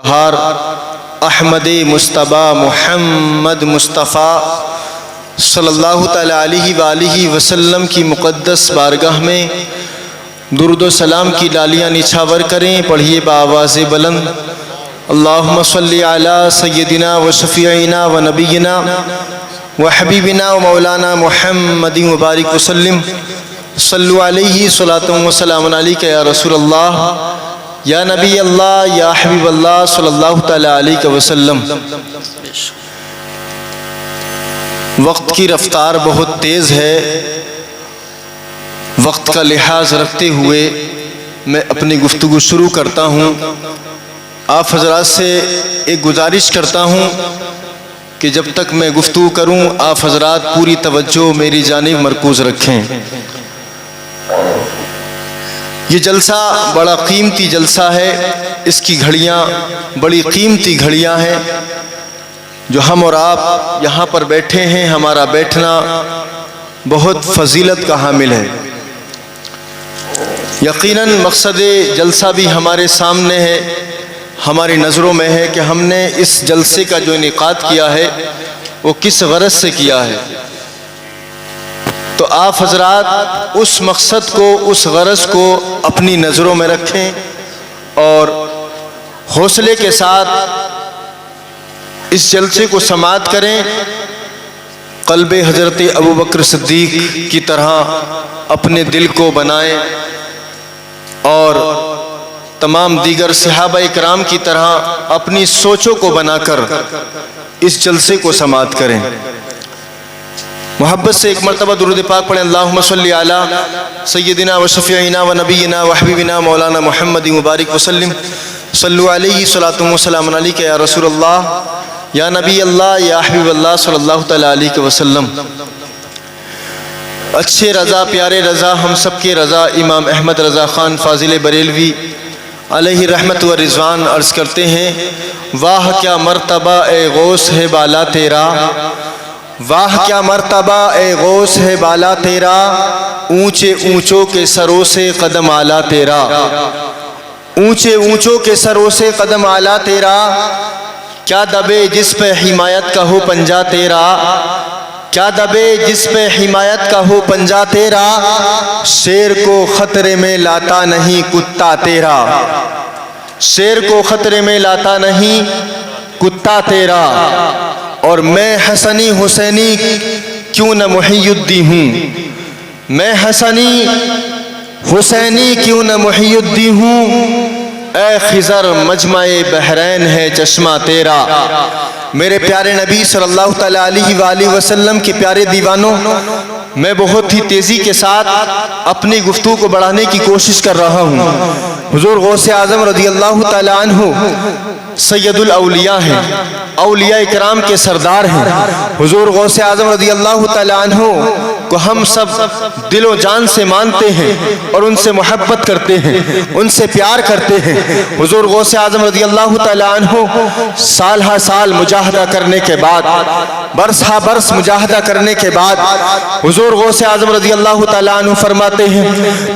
بہار احمد مصطفیٰ محمد مصطفیٰ صلی اللہ تعالی علیہ وآلہ وسلم کی مقدس بارگاہ میں درود و سلام کی ڈالیاں نچھاور کریں. پڑھیے بآواز بلند: اللہم صلی علی سیدنا و شفیعنا و نبینا و حبیبنا و مولانا محمد مبارک وسلم. صلو علیہ صلاۃ و سلام علیک یا رسول اللہ یا نبی اللہ یا حبیب اللہ صلی اللہ تعالی علیہ وسلم. وقت کی رفتار بہت تیز ہے. وقت کا لحاظ رکھتے ہوئے میں اپنی گفتگو شروع کرتا ہوں. آپ حضرات سے ایک گزارش کرتا ہوں کہ جب تک میں گفتگو کروں آپ حضرات پوری توجہ میری جانب مرکوز رکھیں. یہ جلسہ بڑا قیمتی جلسہ ہے. اس کی گھڑیاں بڑی قیمتی گھڑیاں ہیں. جو ہم اور آپ یہاں پر بیٹھے ہیں، ہمارا بیٹھنا بہت فضیلت کا حامل ہے. یقیناً مقصد جلسہ بھی ہمارے سامنے ہے، ہماری نظروں میں ہے کہ ہم نے اس جلسے کا جو انعقاد کیا ہے وہ کس غرض سے کیا ہے. تو آپ حضرات اس مقصد کو، اس غرض کو اپنی نظروں میں رکھیں اور حوصلے کے ساتھ اس جلسے کو سماعت کریں. قلب حضرت ابوبکر صدیق کی طرح اپنے دل کو بنائیں اور تمام دیگر صحابہ اکرام کی طرح اپنی سوچوں کو بنا کر اس جلسے کو سماعت کریں. محبت سے ایک مرتبہ درود پاک پڑھیں: اللہم صلی علی سیدنا و شفیعنا و نبینا و حبیبنا مولانا محمد مبارک وسلم. صلو علیہ صلاۃ و سلام علیک یا رسول اللہ یا نبی اللہ یا حبیب اللہ صلی اللہ تعالی علیہ وسلم. اچھے رضا، پیارے رضا، ہم سب کے رضا امام احمد رضا خان فاضل بریلوی علیہ رحمت و رضوان عرض کرتے ہیں: واہ کیا مرتبہ اے غوث ہے بالا تیرا، واہ کیا مرتبہ اے غوث ہے بالا تیرا، اونچے اونچوں کے سروں سے قدم اعلیٰ تیرا، اونچے اونچوں کے سروں سے قدم اعلیٰ تیرا. کیا دبے جس پہ حمایت کا ہو پنجہ تیرا، کیا دبے جس پہ حمایت کا ہو پنجہ تیرا، شیر کو خطرے میں لاتا نہیں کتا تیرا، شیر کو خطرے میں لاتا نہیں کتا تیرا. اور میں حسنی حسینی کیوں نہ محی الدین ہوں، میں حسنی حسینی کیوں نہ محی الدین ہوں، اے خضر مجمع بحرین ہے چشمہ تیرا. میرے پیارے نبی صلی اللہ تعالی علیہ وآلہ وسلم کے پیارے دیوانوں، میں بہت ہی تیزی کے ساتھ اپنی گفتگو کو بڑھانے کی کوشش کر رہا ہوں. حضور غوث اعظم رضی اللہ تعالی عنہ سید الاولیاء ہیں، اولیاء اکرام کے سردار ہیں. حضور غوث اعظم رضی اللہ تعالی عنہ کو ہم سب دل و جان سے مانتے ہیں اور ان سے محبت کرتے ہیں، ان سے پیار کرتے ہیں. حضور غوث اعظم رضی اللہ تعالی عنہ سال ہا سال مجاہدہ کرنے کے بعد، برس ہا برس مجاہدہ کرنے کے بعد حضور غوث اعظم رضی اللہ تعالی عنہ فرماتے ہیں: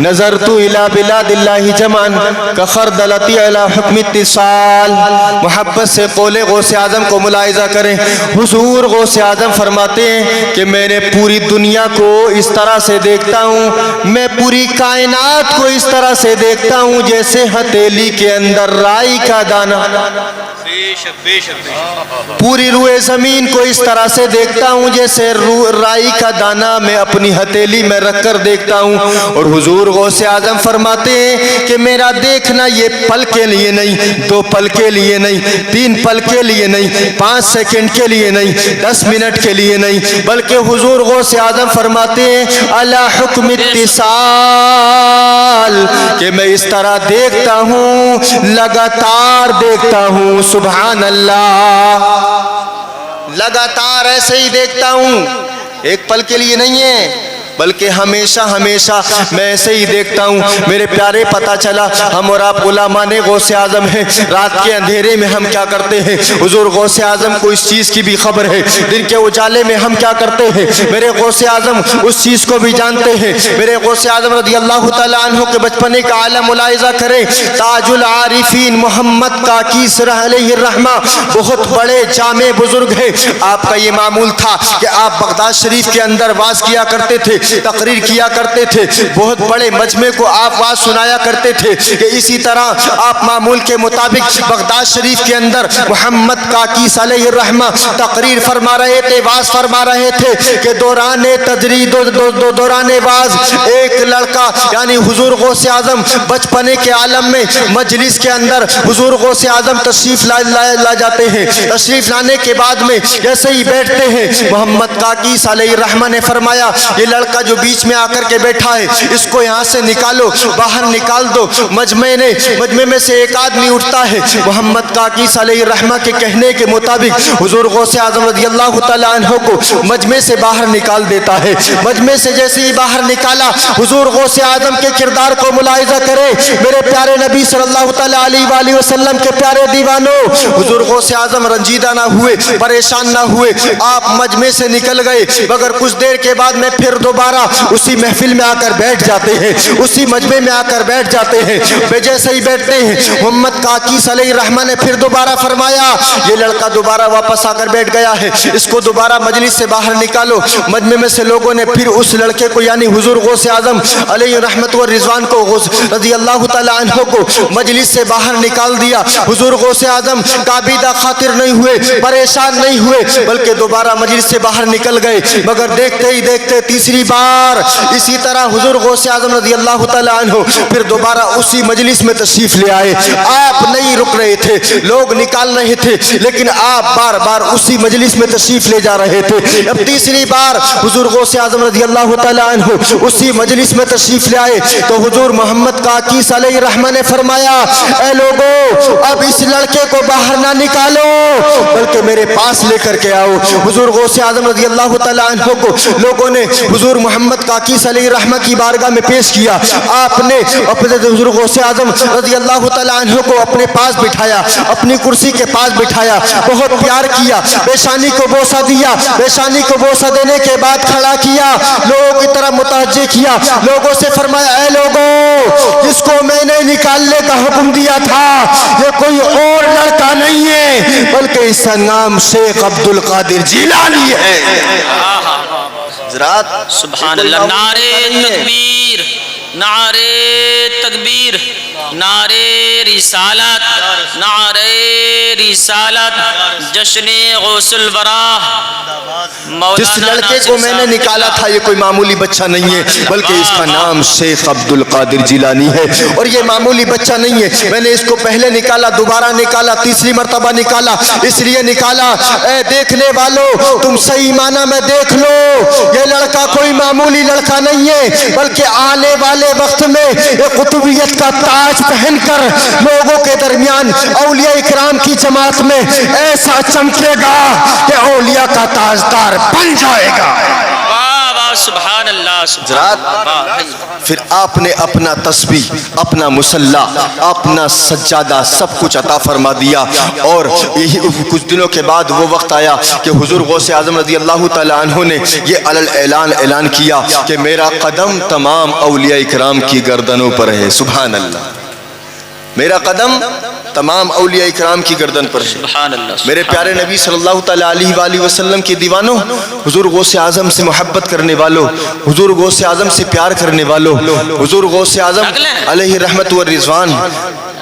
نظرت الی بلاد اللہ جمعا کخردلۃ الی حکم اتصال. محبت سے قول غوث اعظم کو ملاحظہ کریں. حضور غوث اعظم فرماتے ہیں کہ میں نے پوری دنیا کو اس طرح سے دیکھتا ہوں، میں پوری کائنات کو اس طرح سے دیکھتا ہوں جیسے ہتھیلی کے اندر رائی کا دانہ. پوری روئے زمین کو اس طرح سے دیکھتا ہوں جیسے رائی کا دانہ میں اپنی ہتھیلی میں رکھ کر دیکھتا ہوں. اور حضور غوث اعظم فرماتے ہیں کہ میرا دیکھنا یہ پل کے لیے نہیں، 2 پل کے لیے نہیں، 3 پل کے لیے نہیں، 5 سیکنڈ کے لیے نہیں، 10 منٹ کے لیے نہیں، بلکہ حضور غوث اعظم فرماتے ہیں علی حکم اتصال، کہ میں اس طرح دیکھتا ہوں، لگاتار دیکھتا ہوں. سبحان اللہ، لگاتار ایسے ہی دیکھتا ہوں، ایک پل کے لیے نہیں ہے. بلکہ ہمیشہ ہمیشہ میں ایسے ہی دیکھتا ہوں میرے پیارے، پتہ چلا ہم اور آپ غلامان غوث اعظم ہیں، رات کے اندھیرے میں ہم کیا کرتے ہیں، حضور غوث اعظم کو اس چیز کی بھی خبر ہے، دن کے اجالے میں ہم کیا کرتے ہیں، میرے غوث اعظم اس چیز کو بھی جانتے ہیں۔ میرے غوث اعظم رضی اللہ تعالیٰ عنہ کے بچپنے کا عالم ملاحظہ کریں، تاج العارفین محمد کاکی سرہ علیہ الرحمہ بہت بڑے جامع بزرگ ہیں۔ آپ کا یہ معمول تھا کہ آپ بغداد شریف کے اندر واز کیا کرتے تھے، تقریر کیا کرتے تھے، بہت بڑے مجمع کو آپ واز سنایا کرتے تھے کہ اسی طرح آپ معمول کے مطابق بغداد شریف کے اندر محمد کاکی علیہ الرحمہ تقریر فرما رہے تھے، واز فرما رہے تھے کہ دوران تجرید دوران واز ایک لڑکا یعنی حضور غوث اعظم بچپنے کے عالم میں مجلس کے اندر حضور غوث اعظم تشریف لا جاتے ہیں۔ تشریف لانے کے بعد میں جیسے ہی بیٹھتے ہیں، محمد کاکی علیہ الرحمہ نے فرمایا یہ لڑکا جو بیچ میں آ کر کے بیٹھا ہے اس کو یہاں سے نکالو، باہر نکال دو۔ مجمع میں سے ایک آدمی اٹھتا ہے، محمد کاکی علیہ الرحمہ کے کہنے کے مطابق حضور غوث اعظم رضی اللہ تعالیٰ عنہ کو مجمع سے باہر نکال دیتا ہے۔ مجمع سے جیسے ہی باہر نکالا، حضور غوث اعظم کے کردار کو ملاحظہ کرے میرے پیارے نبی صلی اللہ تعالیٰ علیہ وآلہ وسلم کے پیارے دیوانوں، حضور غوث اعظم رنجیدہ نہ ہوئے، پریشان نہ ہوئے، آپ مجمع سے نکل گئے، مگر کچھ دیر کے بعد میں پھر دوبارہ اسی محفل میں آ کر بیٹھ جاتے ہیں، اسی مجمع میں آ کر بیٹھ جاتے ہیں۔ جیسے ہی بیٹھتے ہیں، محمد کاکی علیہ الرحمہ نے پھر دوبارہ فرمایا یہ لڑکا دوبارہ واپس آ کر بیٹھ گیا ہے، اس کو دوبارہ مجلس سے باہر نکالو۔ مجمع میں سے لوگوں نے پھر اس لڑکے کو یعنی حضور غوث اعظم علیہ رحمت و رضوان کو رضی اللہ تعالیٰ عنہ کو مجلس سے باہر نکال دیا۔ حضور غوث اعظم کابیدہ خاطر نہیں ہوئے، پریشان نہیں ہوئے، بلکہ دوبارہ مجلس سے باہر نکل گئے، مگر دیکھتے ہی دیکھتے تیسری بار اسی طرح حضور غوث اعظم رضی اللہ تعالیٰ عنہ پھر دوبارہ اسی مجلس میں تشریف لے آئے۔ آپ نہیں رک رہے تھے، لوگ نکال رہے تھے، لیکن آپ بار بار اسی مجلس میں تشریف لے جا رہے تھے۔ اب تیسری بار حضور غوث اعظم رضی اللہ تعالیٰ عنہ اسی مجلس میں تشریف لے آئے تو حضور محمد کاکی علیہ الرحمہ نے فرمایا اے لوگو اب اس لڑکے کو باہر نہ نکالو بلکہ میرے پاس لے کر کے آؤ۔ حضور غوث اعظم رضی اللہ تعالیٰ عنہ کو لوگوں نے حضور محمد کاکی علیہ الرحمہ کی بارگاہ میں پیش کیا۔ آپ نے اپنے حضور غوث اعظم رضی اللہ تعالیٰ عنہ کو اپنے پاس بٹھایا، اپنی کرسی کے پاس بٹھایا، بہت پیار کیا، پیشانی کو بوسہ دیا، پیشانی کو بوسہ دینے کے بعد کھڑا کیا، لوگوں کی طرح متوجہ کیا، لوگوں سے فرمایا اے لوگوں جس کو میں نے نکالنے کا حکم دیا تھا یہ کوئی اور لڑکا نہیں ہے بلکہ اس کا نام شیخ عبد القادر جیلانی ہے۔ حضرات سبحان اللہ، نعرے تکبیر، نعرے تکبیر، نعرے رسالت، نعرے رسالت، جشن غوث الورا۔ جس لڑکے کو میں نے نکالا تھا یہ کوئی معمولی بچہ نہیں ہے بلکہ اس کا نام شیخ عبد القادر جیلانی ہے، اور یہ معمولی بچہ نہیں ہے۔ میں نے اس کو پہلے نکالا، دوبارہ نکالا، تیسری مرتبہ نکالا، اس لیے نکالا اے دیکھنے والوں تم صحیح معنی میں دیکھ لو یہ لڑکا کوئی معمولی لڑکا نہیں ہے بلکہ آنے والے وقت میں یہ قطبیت کا تاج پہن کر لوگوں کے درمیان اولیاء اکرام کی جماعت میں ایسا چمکے گا کہ اولیاء کا تاجدار بن جائے گا۔ سبحان اللہ، پھر آپ نے اپنا تسبیح، اپنا مصلی، اپنا سجادہ سب کچھ عطا فرما دیا، اور یہی کچھ دنوں کے بعد وہ وقت آیا کہ حضور غوث اعظم رضی اللہ تعالیٰ عنہ نے یہ اعلان کیا کہ میرا قدم تمام اولیاء اکرام کی گردنوں پر ہے۔ سبحان اللہ، میرا قدم تمام اولیاء اکرام کی گردن پر ہے۔ سبحان اللہ۔ میرے پیارے نبی صلی اللہ تعالیٰ علیہ وآلہ وسلم کے دیوانوں، حضور غوث اعظم سے محبت کرنے والوں، حضور غوث اعظم سے پیار کرنے والوں، حضور غوث اعظم علیہ رحمت و رضوان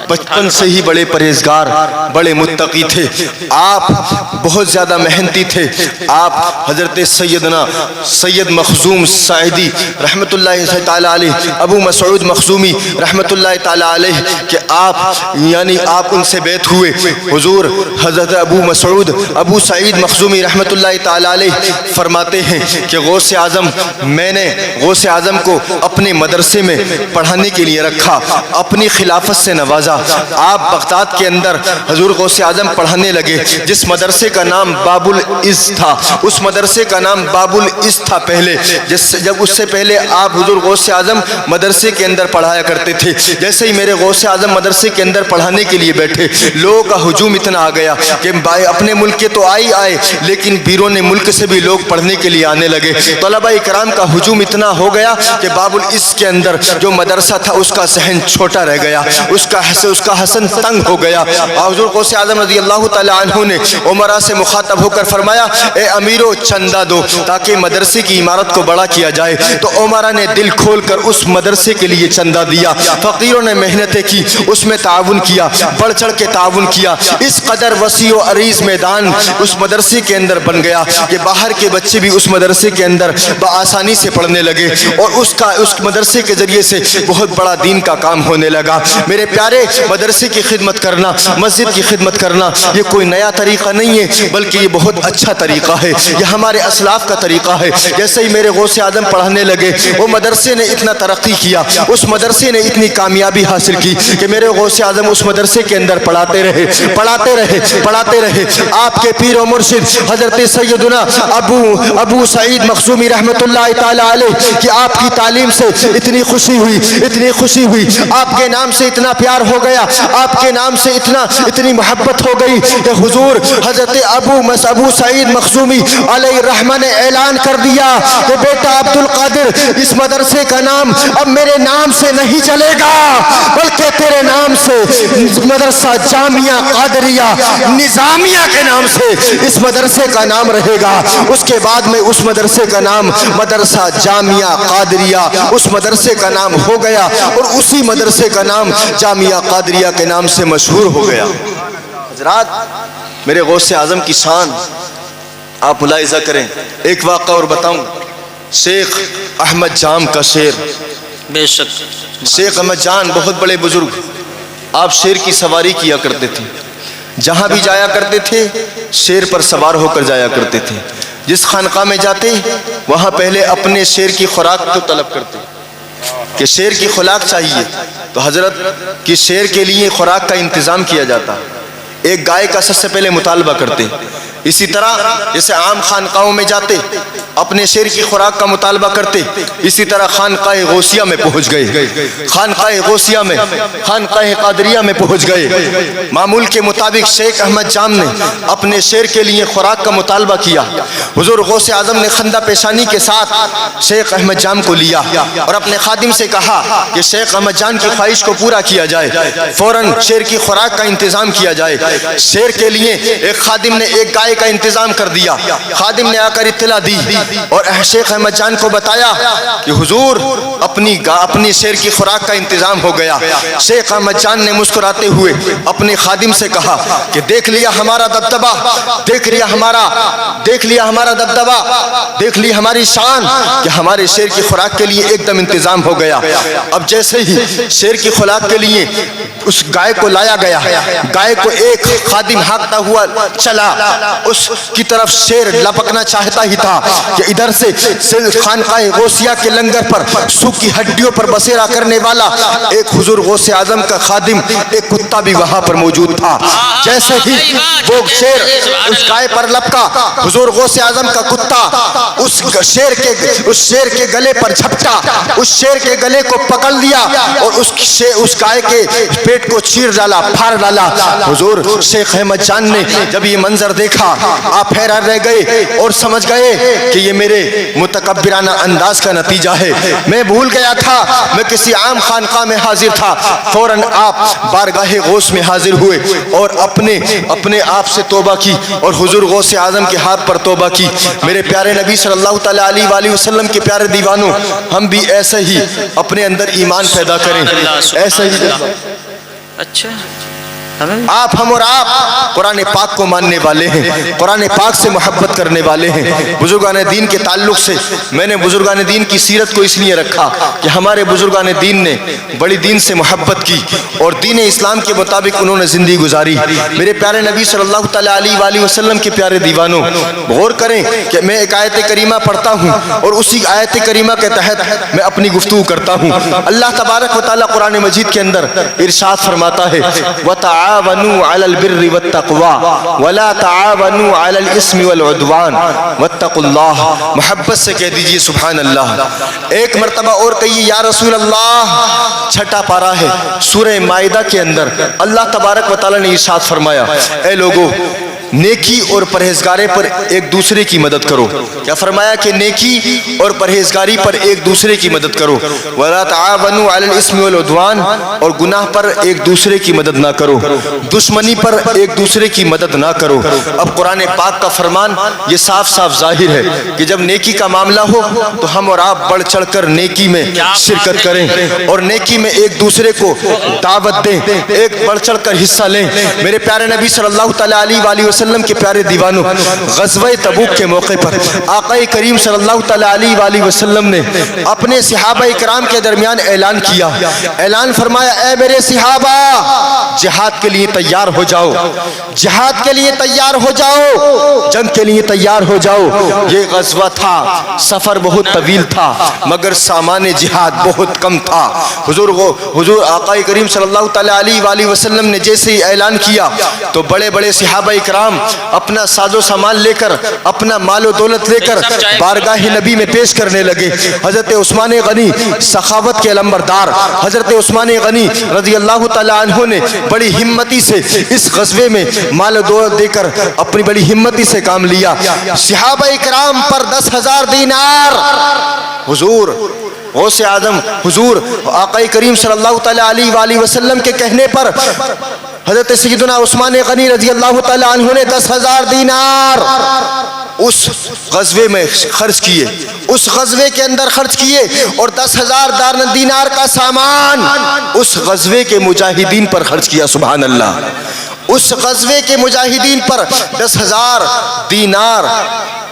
بچپن سے ہی بڑے پرہیزگار، بڑے متقی تھے۔ آپ بہت زیادہ محنتی تھے۔ آپ حضرت سیدنا سید مخزوم ساعدی رحمت اللہ تعالیٰ علیہ، ابو مسعود مخزومی رحمت اللہ تعالیٰ علیہ کہ آپ ان سے بیعت ہوئے۔ حضور حضرت ابو مسعود ابو سعید مخزومی رحمت اللہ تعالیٰ علیہ فرماتے ہیں کہ میں نے غوث اعظم کو اپنے مدرسے میں پڑھانے کے لیے رکھا، اپنی خلافت سے نوازا، آپ بغداد کے اندر حضور غوث اعظم پڑھانے لگے، جس مدرسے کا نام باب العز تھا، اس مدرسے کا نام باب العز تھا پہلے، جب اس سے پہلے آپ حضور غوث اعظم مدرسے کے اندر پڑھایا کرتے تھے۔ جیسے ہی میرے غوث اعظم مدرسے کے اندر پڑھانے کے لیے بیٹھے، لوگوں کا ہجوم اتنا آ گیا کہ اپنے ملک کے تو آئے لیکن بیرون ملک سے بھی لوگ پڑھنے کے لیے آنے لگے۔ طلباء کرام کا ہجوم اتنا ہو گیا کہ باب العز کے اندر جو مدرسہ تھا اس کا صحن چھوٹا رہ گیا، اس کا حسن تنگ ہو گیا۔ حضور غوث اعظم رضی اللہ تعالی عنہ نے عمرا سے مخاطب ہو کر فرمایا، اے امیرو چندہ دو تاکہ مدرسے کی عمارت کو بڑا کیا جائے۔ تو عمرا نے دل کھول کر اس مدرسے کے لیے چندہ دیا، فقیروں نے محنتیں کی، اس میں تعاون کیا، بڑھ چڑھ کے تعاون کیا۔ اس قدر وسیع و عریض میدان اس مدرسے کے اندر بن گیا کہ باہر کے بچے بھی اس مدرسے کے اندر بآسانی سے پڑھنے لگے، اور اس مدرسے کے ذریعے سے بہت بڑا دین کا کام ہونے لگا۔ میرے پیارے، مدرسے کی خدمت کرنا، مسجد کی خدمت کرنا یہ کوئی نیا طریقہ نہیں ہے، بلکہ یہ بہت اچھا طریقہ ہے، یہ ہمارے اسلاف کا طریقہ ہے۔ جیسے ہی میرے غوث اعظم پڑھانے لگے، وہ مدرسے نے اتنا ترقی کیا، اس مدرسے نے اتنی کامیابی حاصل کی کہ میرے غوث اعظم اس مدرسے کے اندر پڑھاتے رہے۔ آپ کے پیر و مرشد حضرت سیدنا ابو سعید مخزومی رحمۃ اللہ تعالی علیہ کہ آپ کی تعلیم سے اتنی خوشی ہوئی، آپ کے نام سے اتنا پیار ہو گیا، آپ کے نام سے اتنی محبت ہو گئی کہ حضور حضرت ابو سعید مخزومی علیہ الرحمہ نے اعلان کر دیا کہ بیٹا عبد القادر، اس مدرسے کا نام اب میرے نام سے نہیں چلے گا، بلکہ تیرے نام سے مدرسہ جامعہ قادریہ نظامیہ کے نام سے اس مدرسے کا نام رہے گا۔ اس کے بعد میں اس مدرسے کا نام مدرسہ جامعہ قادریہ اس مدرسے کا نام ہو گیا، اور اسی مدرسے کا نام جامعہ قادریہ کے نام سے مشہور ہو گیا۔ حضرات، میرے غوث اعظم کی شان آپ ملاحظہ کریں۔ ایک واقعہ اور بتاؤں، شیخ احمد جام کا شیر، بے شک شیخ احمد جان بہت بڑے بزرگ، آپ شیر کی سواری کیا کرتے تھے، جہاں بھی جایا کرتے تھے شیر پر سوار ہو کر جایا کرتے تھے۔ جس خانقاہ میں جاتے وہاں پہلے اپنے شیر کی خوراک کو طلب کرتے کہ شیر کی خوراک چاہیے، تو حضرت کی شیر کے لیے خوراک کا انتظام کیا جاتا، ایک گائے کا سب سے پہلے مطالبہ کرتے۔ اسی طرح جیسے عام خانقاہوں میں جاتے اپنے شیر کی خوراک کا مطالبہ کرتے، اسی طرح خانقاہ غوثیہ میں پہنچ گئے، خانقاہ قادریہ میں پہنچ گئے۔ معمول کے مطابق شیخ احمد جام نے اپنے شیر کے لیے خوراک کا مطالبہ کیا۔ حضور غوث اعظم نے خندہ پیشانی کے ساتھ شیخ احمد جام کو لیا اور اپنے خادم سے کہا کہ شیخ احمد جان کی خواہش کو پورا کیا جائے، فوراً شیر کی خوراک کا انتظام کیا جائے۔ شیر کے لیے ایک خادم نے ایک گائے کا انتظام کر دیا۔ خادم نے آ کر اطلاع دی اور شیخ احمد جان کو بتایا کہ حضور اپنی شیر کی خوراک کا انتظام ہو گیا۔ شیخ احمد جان نے مسکراتے ہوئے اپنے خادم سے کہا کہ دیکھ لیا ہمارا دبدبہ، دیکھ لیا ہمارا دبدبہ، دیکھ لی ہماری شان کہ ہمارے شیر کی خوراک کے لیے ایک دم انتظام ہو گیا۔ اب جیسے ہی شیر کی خوراک کے لیے اس گائے کو لایا گیا، گائے کو ایک خادم ہانکتا ہوا چلا، اس کی طرف شیر لپکنا چاہتا ہی تھا کہ ادھر سے خانقاہ غوثیہ کے لنگر پر سوکھی ہڈیوں پر بسیرا کرنے والا ایک حضور غوث اعظم کا خادم، ایک کتا بھی وہاں پر موجود تھا۔ جیسے ہی وہ شیر اس گائے پر لپکا، حضور غوث اعظم کا کتا اس شیر کے گلے پر جھپٹا، اس شیر کے گلے کو پکڑ لیا اور اس گائے کے پیٹ کو چیر ڈالا، پھاڑ ڈالا۔ حضور شیخ احمد جان نے جب یہ منظر دیکھا آپ حیران رہ گئے اور سمجھ گئے کہ یہ میرے متکبرانہ انداز کا نتیجہ ہے، میں بھول گیا تھا میں کسی عام خانقاہ میں حاضر تھا۔ فوراً آپ بارگاہ غوث میں حاضر ہوئے اور اپنے آپ سے توبہ کی اور حضور غوث اعظم کے ہاتھ پر توبہ کی۔ میرے پیارے نبی صلی اللہ تعالی علیہ وآلہ وسلم کے پیارے دیوانوں، ہم بھی ایسے ہی اپنے اندر ایمان پیدا کریں، ایسے ہی۔ اچھا آپ ہم اور آپ قرآن پاک کو ماننے والے ہیں, قرآن پاک سے محبت کرنے والے ہیں. بزرگان دین کے تعلق سے میں نے بزرگان دین کی سیرت کو اس لیے رکھا کہ ہمارے بزرگان دین نے بڑی دین سے محبت کی اور دین اسلام کے مطابق انہوں نے زندگی گزاری. میرے پیارے نبی صلی اللہ تعالیٰ علیہ وآلہ وسلم کے پیارے دیوانوں, غور کریں کہ میں ایک آیت کریمہ پڑھتا ہوں اور اسی آیت کریمہ کے تحت میں اپنی گفتگو کرتا ہوں. اللہ تبارک و تعالیٰ قرآن مجید کے اندر ارشاد فرماتا ہے وَتَعَاوَنُوا عَلَى الْبِرِّ وَالتَّقْوَى وَلَا تَعَاوَنُوا عَلَى الْإِثْمِ وَالْعُدْوَانِ وَاتَّقُوا اللَّهَ. محبت سے کہہ دیجئے سبحان اللہ. ایک مرتبہ اور کہیے یا رسول اللہ. چھٹا پارہ ہے سورہ مائدہ کے اندر اللہ تبارک و تعالیٰ نے ارشاد فرمایا اے لوگو نیکی اور پرہیزگاری پر ایک دوسرے کی مدد کرو. کیا فرمایا کہ نیکی اور پرہیزگاری پر ایک دوسرے کی مدد کرو. وَلَا تَعَاوَنُوا عَلَى الْإِثْمِ وَالْعُدْوَانِ, اور گناہ پر ایک دوسرے کی مدد نہ کرو, دشمنی پر ایک دوسرے کی مدد نہ کرو. اب قرآن پاک کا فرمان یہ صاف صاف ظاہر ہے کہ جب نیکی کا معاملہ ہو تو ہم اور آپ بڑھ چڑھ کر نیکی میں شرکت کریں اور نیکی میں ایک دوسرے کو دعوت دیں, ایک بڑھ چڑھ کر حصہ لیں. میرے پیارے نبی صلی اللہ تعالیٰ علیہ وآلہ وسلم کے پیارے دیوانوں, غزوہ تبوک کے موقع پر آقا کریم صلی اللہ تعالیٰ علیہ وآلہ وسلم نے اپنے صحابہ اکرام کے درمیان اعلان کیا. اعلان فرمایا اے میرے صحابہ جہاد کے لیے تیار ہو جاؤ, جہاد کے لیے تیار ہو جاؤ, جنگ کے لیے تیار ہو جاؤ. یہ غزوہ تھا, سفر بہت طویل تھا مگر سامان جہاد بہت کم تھا. حضور آقا کریم صلی اللہ تعالیٰ علیہ وآلہ وسلم نے جیسے ہی اعلان کیا تو بڑے بڑے صحابہ اکرام اپنا ساز و سامان لے کر, اپنا مال و دولت لے کر بارگاہ نبی میں پیش کرنے لگے. حضرت عثمان غنی سخاوت کے علمبردار حضرت عثمان غنی رضی اللہ تعالیٰ عنہ نے بڑی ہمتی سے اس غزوے میں مال و دولت دے کر اپنی بڑی ہمتی سے کام لیا. صحابہ اکرام پر 10,000 دینار حضور غوث اعظم حضور آقا کریم صلی اللہ تعالیٰ علیہ وآلہ وسلم کے کہنے پر حضرت سیدنا عثمان غنی رضی اللہ تعالیٰ عنہ نے 10,000 دینار اس غزوے میں خرچ کیے, اس غزوے کے اندر خرچ کیے اور 10,000 دینار کا سامان اس غزوے کے مجاہدین پر خرچ کیا. سبحان اللہ. اس غزوے کے مجاہدین پر 10,000 دینار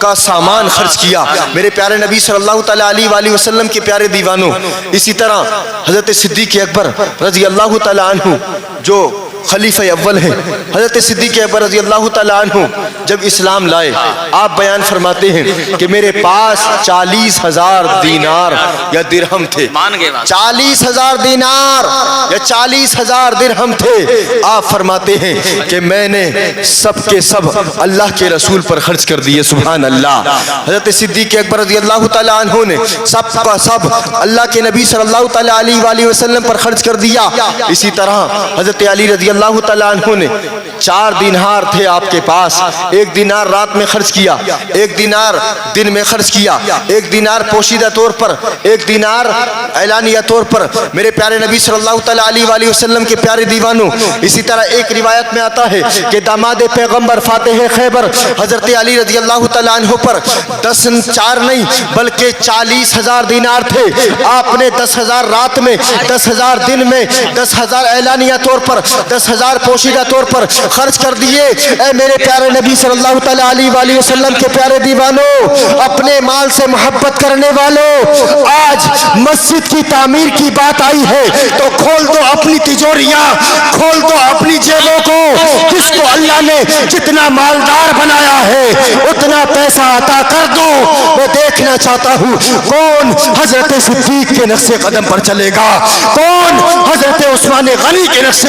کا سامان خرچ کیا. میرے پیارے نبی صلی اللہ تعالیٰ علیہ وآلہ وسلم کے پیارے دیوانوں, اسی طرح حضرت صدیق اکبر رضی اللہ تعالیٰ عنہ جو خلیفہ اول ہیں, حضرت صدیق اکبر رضی اللہ تعالیٰ عنہ جب اسلام لائے آپ بیان فرماتے ہیں کہ میرے پاس 40,000 دینار یا درہم تھے. 40,000 دینار یا 40,000 درہم تھے. آپ فرماتے ہیں کہ میں نے سب کے سب اللہ کے رسول پر خرچ کر دیے. سبحان اللہ. حضرت صدیق اکبر رضی اللہ تعالیٰ عنہ نے سب کا سب اللہ کے نبی صلی اللہ تعالیٰ علیہ وآلہ وسلم پر خرچ کر دیا. اسی طرح حضرت علی رضی اللہ تعالیٰ عنہ نے 4 دینار تھے آپ کے پاس, 1 دینار رات میں خرچ کیا, 1 دینار دن میں خرچ کیا, 1 دینار پوشیدہ طور پر, 1 دینار اعلانیہ طور پر. میرے پیارے نبی صلی اللہ تعالیٰ علیہ وآلہ وسلم کے پیارے دیوانوں, اسی طرح ایک روایت میں آتا ہے کہ داماد پیغمبر فاتح خیبر حضرت علی رضی اللہ تعالیٰ عنہ پر 4 نہیں بلکہ 40,000 دینار تھے. آپ نے 10,000 رات میں, 10,000 دن میں, 10,000 اعلانیہ طور پر, 10,000 پوشیدہ طور پر خرچ کر دیے. اے میرے پیارے نبی صلی اللہ تعالیٰ علیہ وآلہ وسلم کے پیارے دیوانوں, اپنے مال سے محبت کرنے والوں, آج مسجد کی تعمیر کی بات آئی ہے تو کھول دو اپنی تجوریاں, کھول دو اپنی جیبوں کو. جس کو اللہ نے جتنا مالدار بنایا ہے اتنا پیسہ عطا کر دو. میں دیکھنا چاہتا ہوں کون حضرت صدیق کے نقش قدم پر چلے گا, کون حضرت عثمان غنی کے نقش